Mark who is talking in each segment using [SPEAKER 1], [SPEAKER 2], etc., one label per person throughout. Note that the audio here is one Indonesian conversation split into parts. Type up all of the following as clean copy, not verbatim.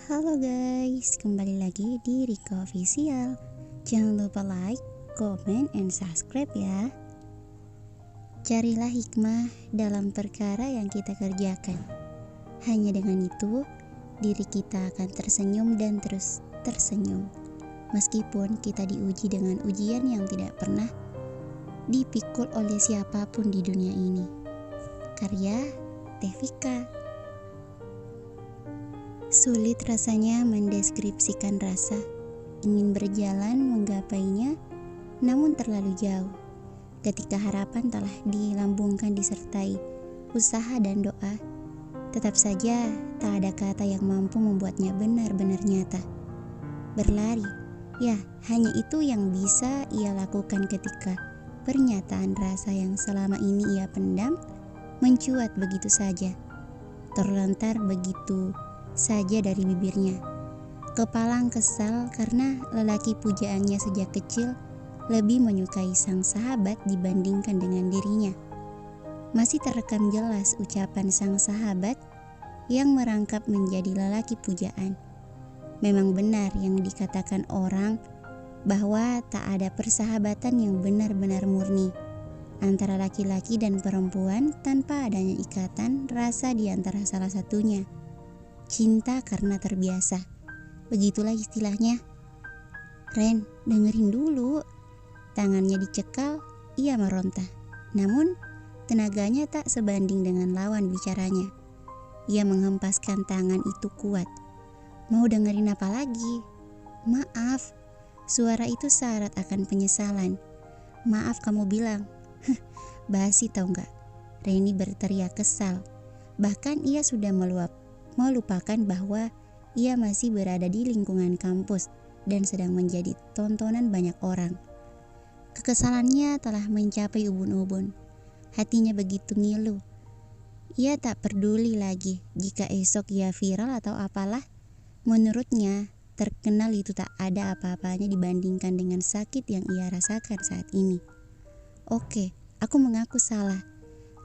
[SPEAKER 1] Halo guys, kembali lagi di Rika Official. Jangan lupa like, comment, and subscribe ya. Carilah hikmah dalam perkara yang kita kerjakan. Hanya dengan itu, diri kita akan tersenyum dan terus tersenyum. Meskipun kita diuji dengan ujian yang tidak pernah dipikul oleh siapapun di dunia ini. Karya Tevika. Sulit rasanya mendeskripsikan rasa, ingin berjalan menggapainya, namun terlalu jauh. Ketika harapan telah dilambungkan disertai usaha dan doa, tetap saja tak ada kata yang mampu membuatnya benar-benar nyata. Berlari, ya hanya itu yang bisa ia lakukan ketika pernyataan rasa yang selama ini ia pendam, mencuat begitu saja, terlontar begitu saja dari bibirnya. Kepalang kesal karena lelaki pujaannya sejak kecil lebih menyukai sang sahabat dibandingkan dengan dirinya. Masih terekam jelas ucapan sang sahabat yang merangkap menjadi lelaki pujaan. Memang benar yang dikatakan orang bahwa tak ada persahabatan yang benar-benar murni antara laki-laki dan perempuan tanpa adanya ikatan rasa di antara salah satunya. Cinta karena terbiasa. Begitulah istilahnya. Ren, dengerin dulu. Tangannya dicekal, ia meronta. Namun, tenaganya tak sebanding dengan lawan bicaranya. Ia menghempaskan tangan itu kuat. Mau dengerin apa lagi? Maaf, suara itu syarat akan penyesalan. Maaf kamu bilang. Basi tau gak? Reni berteriak kesal. Bahkan ia sudah melupakan bahwa ia masih berada di lingkungan kampus dan sedang menjadi tontonan banyak orang. Kekesalannya telah mencapai ubun-ubun. Hatinya begitu ngilu. Ia tak peduli lagi jika esok ia viral atau apalah. Menurutnya, terkenal itu tak ada apa-apanya dibandingkan dengan sakit yang ia rasakan saat ini. Oke, aku mengaku salah.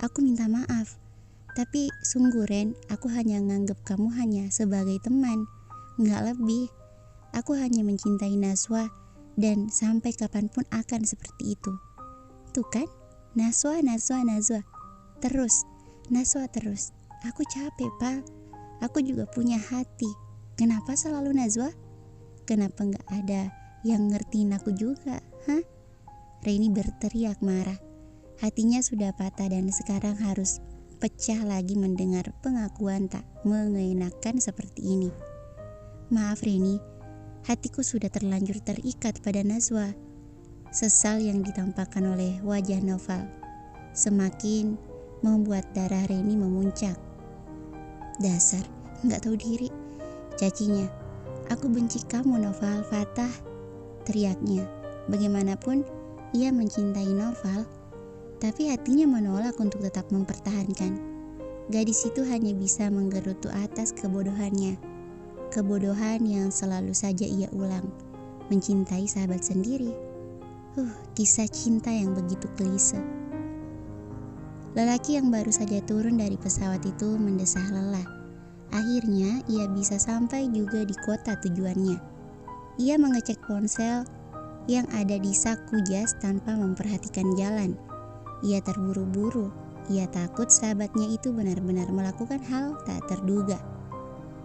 [SPEAKER 1] Aku minta maaf. Tapi sungguh Ren, aku hanya nganggep kamu hanya sebagai teman, nggak lebih. Aku hanya mencintai Naswa dan sampai kapanpun akan seperti itu. Tuh kan, Naswa. Terus, Naswa terus. Aku capek, Pak. Aku juga punya hati. Kenapa selalu Najwa? Kenapa nggak ada yang ngertiin aku juga, hah? Reni berteriak marah. Hatinya sudah patah dan sekarang harus pecah lagi mendengar pengakuan tak mengenakan seperti ini. Maaf Reni, hatiku sudah terlanjur terikat pada Najwa. Sesal yang ditampakkan oleh wajah Noval semakin membuat darah Reni memuncak. Dasar, gak tahu diri, cacinya. Aku benci kamu Noval, Fatah, teriaknya. Bagaimanapun ia mencintai Noval, tapi hatinya menolak untuk tetap mempertahankan. Gadis itu hanya bisa menggerutu atas kebodohannya. Kebodohan yang selalu saja ia ulang. Mencintai sahabat sendiri. Kisah cinta yang begitu klise. Lelaki yang baru saja turun dari pesawat itu mendesah lelah. Akhirnya ia bisa sampai juga di kota tujuannya. Ia mengecek ponsel yang ada di saku jas tanpa memperhatikan jalan. Ia terburu-buru, ia takut sahabatnya itu benar-benar melakukan hal tak terduga.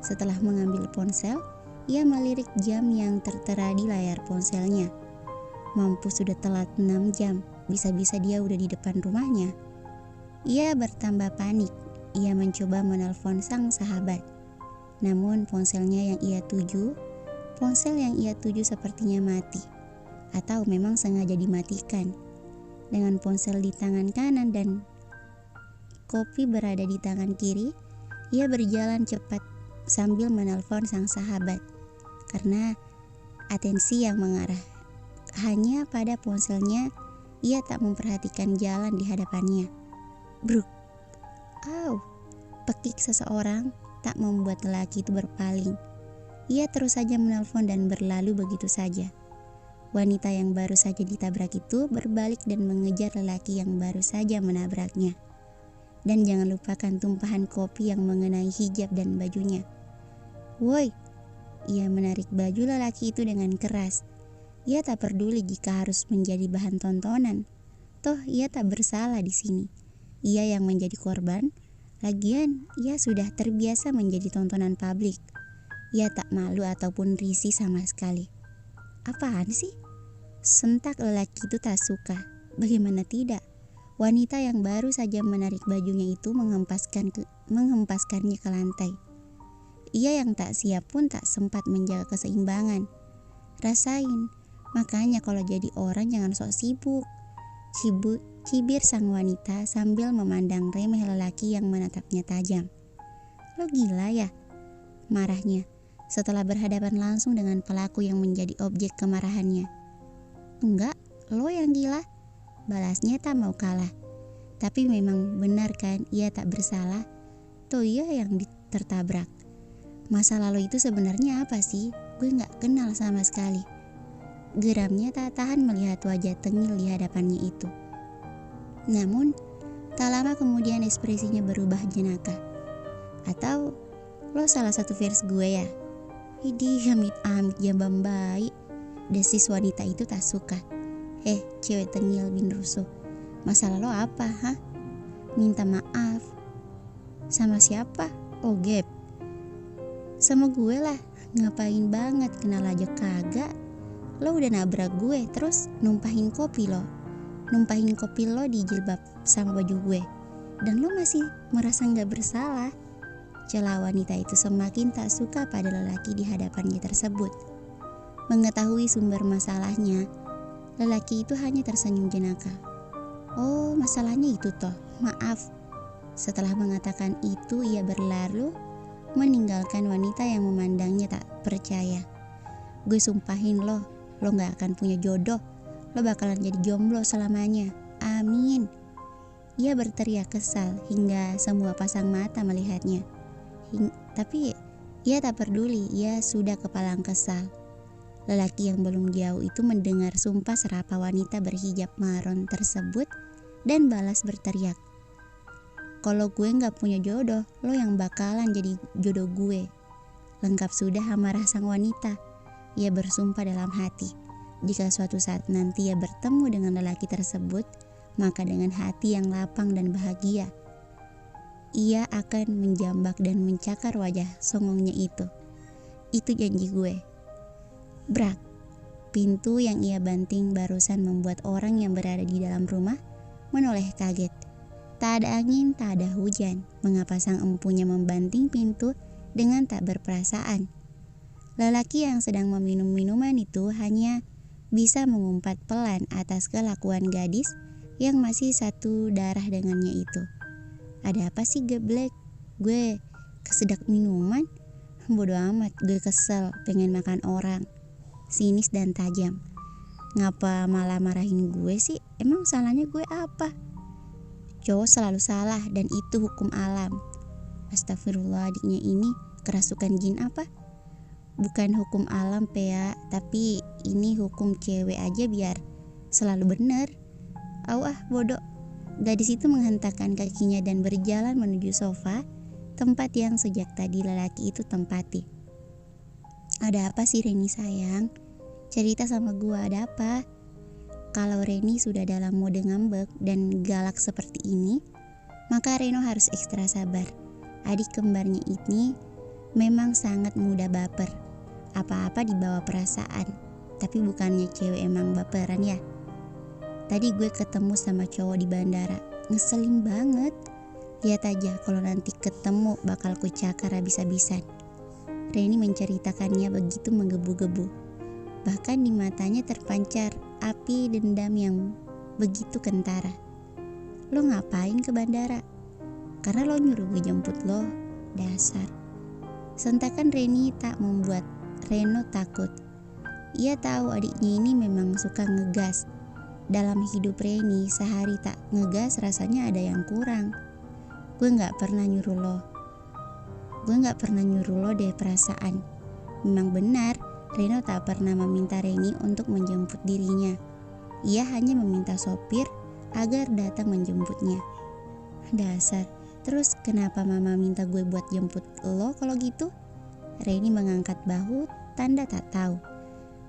[SPEAKER 1] Setelah mengambil ponsel, ia melirik jam yang tertera di layar ponselnya. Mampu sudah telat 6 jam, bisa-bisa dia udah di depan rumahnya. Ia bertambah panik, ia mencoba menelpon sang sahabat. Namun ponsel yang ia tuju sepertinya mati. Atau memang sengaja dimatikan. Dengan ponsel di tangan kanan dan kopi berada di tangan kiri, ia berjalan cepat sambil menelpon sang sahabat. Karena atensi yang mengarah hanya pada ponselnya, ia tak memperhatikan jalan di hadapannya. Bruk, pekik seseorang tak membuat lelaki itu berpaling. Ia terus saja menelpon dan berlalu begitu saja. Wanita yang baru saja ditabrak itu berbalik dan mengejar lelaki yang baru saja menabraknya. Dan jangan lupakan tumpahan kopi yang mengenai hijab dan bajunya. Woi, ia menarik baju lelaki itu dengan keras. Ia tak peduli jika harus menjadi bahan tontonan. Toh ia tak bersalah di sini. Ia yang menjadi korban. Lagian ia sudah terbiasa menjadi tontonan publik. Ia tak malu ataupun risih sama sekali. Apaan sih? Sentak lelaki itu tak suka. Bagaimana tidak? Wanita yang baru saja menarik bajunya itu menghempaskannya ke lantai. Ia yang tak siap pun tak sempat menjaga keseimbangan. Rasain, makanya kalau jadi orang jangan sok sibuk. Cibir sang wanita sambil memandang remeh lelaki yang menatapnya tajam. Lo gila ya? Marahnya setelah berhadapan langsung dengan pelaku yang menjadi objek kemarahannya. Enggak, lo yang gila. Balasnya tak mau kalah. Tapi memang benar kan ia tak bersalah. Toh ia yang tertabrak. Masa lalu itu sebenarnya apa sih? Gue gak kenal sama sekali. Geramnya tak tahan melihat wajah tengil di hadapannya itu. Namun tak lama kemudian ekspresinya berubah jenaka. Atau lo salah satu vers gue ya? Idih, amit-amit jambang baik. Desis wanita itu tak suka. Cewek tengil bin rusuh. Masalah lo apa, ha? Minta maaf. Sama siapa? Oh, Gap. Sama gue lah. Ngapain banget, kenal aja kagak. Lo udah nabrak gue, terus numpahin kopi lo di jilbab sama baju gue. Dan lo masih merasa gak bersalah. Celah wanita itu semakin tak suka pada lelaki di hadapannya tersebut. Mengetahui sumber masalahnya, lelaki itu hanya tersenyum jenaka. Oh, masalahnya itu toh, maaf. Setelah mengatakan itu, ia berlalu meninggalkan wanita yang memandangnya tak percaya. Gue sumpahin lo gak akan punya jodoh. Lo bakalan jadi jomblo selamanya. Amin. Ia berteriak kesal hingga semua pasang mata melihatnya. Tapi ia tak peduli, ia sudah kepalang kesal. Lelaki yang belum jauh itu mendengar sumpah serapah wanita berhijab maron tersebut dan balas berteriak. Kalau gue gak punya jodoh, lo yang bakalan jadi jodoh gue. Lengkap sudah amarah sang wanita. Ia bersumpah dalam hati, jika suatu saat nanti ia bertemu dengan lelaki tersebut, maka dengan hati yang lapang dan bahagia, ia akan menjambak dan mencakar wajah songongnya itu. Itu janji gue. Brak. Pintu yang ia banting barusan membuat orang yang berada di dalam rumah menoleh kaget. Tak ada angin, tak ada hujan. Mengapa sang empunya membanting pintu dengan tak berperasaan? Lelaki yang sedang meminum minuman itu hanya bisa mengumpat pelan atas kelakuan gadis yang masih satu darah dengannya itu. Ada apa sih geblek? Gue kesedak minuman? Bodoh amat, gue kesel pengen makan orang. Sinis dan tajam. Ngapa malah marahin gue sih? Emang salahnya gue apa? Cowok selalu salah dan itu hukum alam. Astagfirullah, adiknya ini kerasukan jin apa? Bukan hukum alam Pea, tapi ini hukum cewek aja biar selalu benar. Bodoh. Gadis itu menghentakkan kakinya dan berjalan menuju sofa, tempat yang sejak tadi lelaki itu tempati. Ada apa sih Reni sayang? Cerita sama gua, ada apa? Kalau Reni sudah dalam mode ngambek dan galak seperti ini, maka Reno harus ekstra sabar. Adik kembarnya ini memang sangat mudah baper. Apa-apa dibawa perasaan. Tapi bukannya cewek emang baperan ya? Tadi gue ketemu sama cowok di bandara. Ngeselin banget. Lihat aja kalau nanti ketemu bakal kucakar habis-habisan. Reni menceritakannya begitu menggebu-gebu. Bahkan di matanya terpancar api dendam yang begitu kentara. Lo ngapain ke bandara? Karena lo nyuruh gue jemput lo. Dasar. Sentakan Reni tak membuat Reno takut. Ia tahu adiknya ini memang suka ngegas. Dalam hidup Reni, sehari tak ngegas rasanya ada yang kurang. Gue gak pernah nyuruh lo deh perasaan. Memang benar, Reno tak pernah meminta Reni untuk menjemput dirinya. Ia hanya meminta sopir agar datang menjemputnya. Dasar. Terus kenapa mama minta gue buat jemput lo kalau gitu? Reni mengangkat bahu, tanda tak tahu.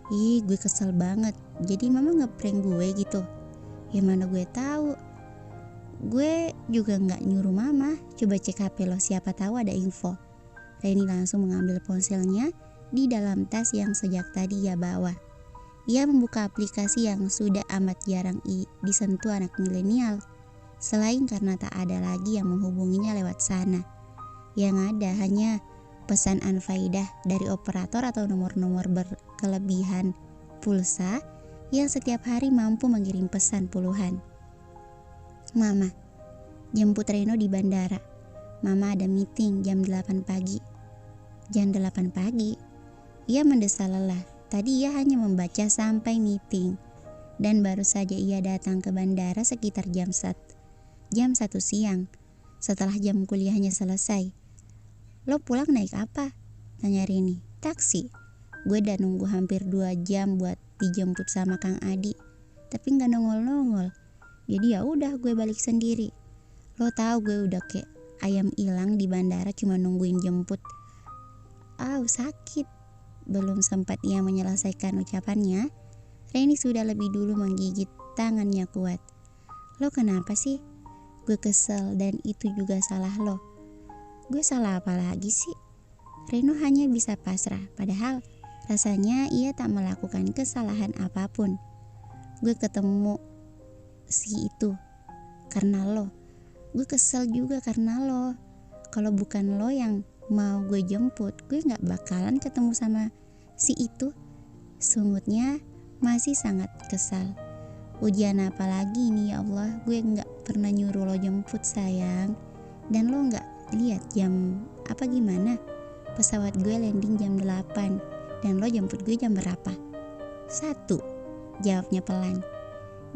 [SPEAKER 1] Ih, gue kesel banget. Jadi mama ngeprank gue gitu. Ya mana gue tahu. Gue juga nggak nyuruh mama. Coba cek HP lo, siapa tahu ada info. Reni langsung mengambil ponselnya di dalam tas yang sejak tadi ia bawa. Ia membuka aplikasi yang sudah amat jarang disentuh anak milenial. Selain karena tak ada lagi yang menghubunginya lewat sana. Yang ada hanya pesan unfaedah dari operator atau nomor-nomor berkelebihan pulsa yang setiap hari mampu mengirim pesan puluhan. Mama, jemput Reno di bandara. Mama ada meeting jam 8 pagi. Jam 8 pagi? Ia mendesah lelah. Tadi ia hanya membaca sampai meeting. Dan baru saja ia datang ke bandara sekitar jam 1 siang. Setelah jam kuliahnya selesai. Lo pulang naik apa? Tanya Rini. Taksi. Gue udah nunggu hampir 2 jam buat dijemput sama Kang Adi. Tapi gak nongol-nongol. Jadi ya udah gue balik sendiri. Lo tahu gue udah kayak ayam hilang di bandara cuma nungguin jemput. Sakit. Belum sempat ia menyelesaikan ucapannya, Reni sudah lebih dulu menggigit tangannya kuat. Lo kenapa sih? Gue kesel dan itu juga salah lo. Gue salah apa lagi sih? Reno hanya bisa pasrah, padahal rasanya ia tak melakukan kesalahan apapun. Gue ketemu si itu karena lo. Gue kesel juga karena lo. Kalau bukan lo yang mau gue jemput, gue gak bakalan ketemu sama si itu. Sungutnya masih sangat kesal. Ujian apa lagi ini ya Allah? Gue gak pernah nyuruh lo jemput sayang. Dan lo gak lihat jam apa gimana? Pesawat gue landing jam 8 dan lo jemput gue jam berapa? 1, jawabnya pelan.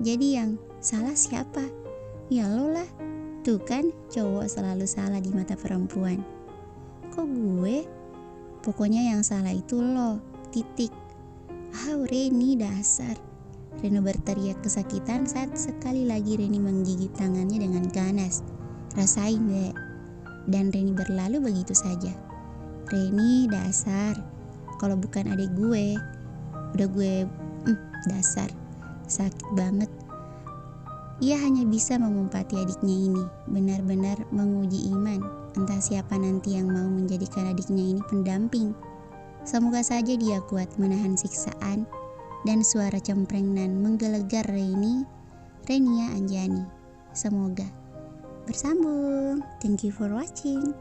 [SPEAKER 1] Jadi yang salah siapa? Ya lo lah. Tuh kan, cowok selalu salah di mata perempuan. Kok gue? Pokoknya yang salah itu lo. Titik. Reni dasar. Reno berteriak kesakitan saat sekali lagi Reni menggigit tangannya dengan ganas. Rasain deh. Dan Reni berlalu begitu saja. Reni dasar. Kalau bukan adik gue, udah gue dasar. Sakit banget. Ia hanya bisa mengumpati adiknya ini, benar-benar menguji iman. Entah siapa nanti yang mau menjadikan adiknya ini pendamping. Semoga saja dia kuat menahan siksaan dan suara cempreng nan menggelegar Renia Anjani. Semoga. Bersambung. Thank you for watching.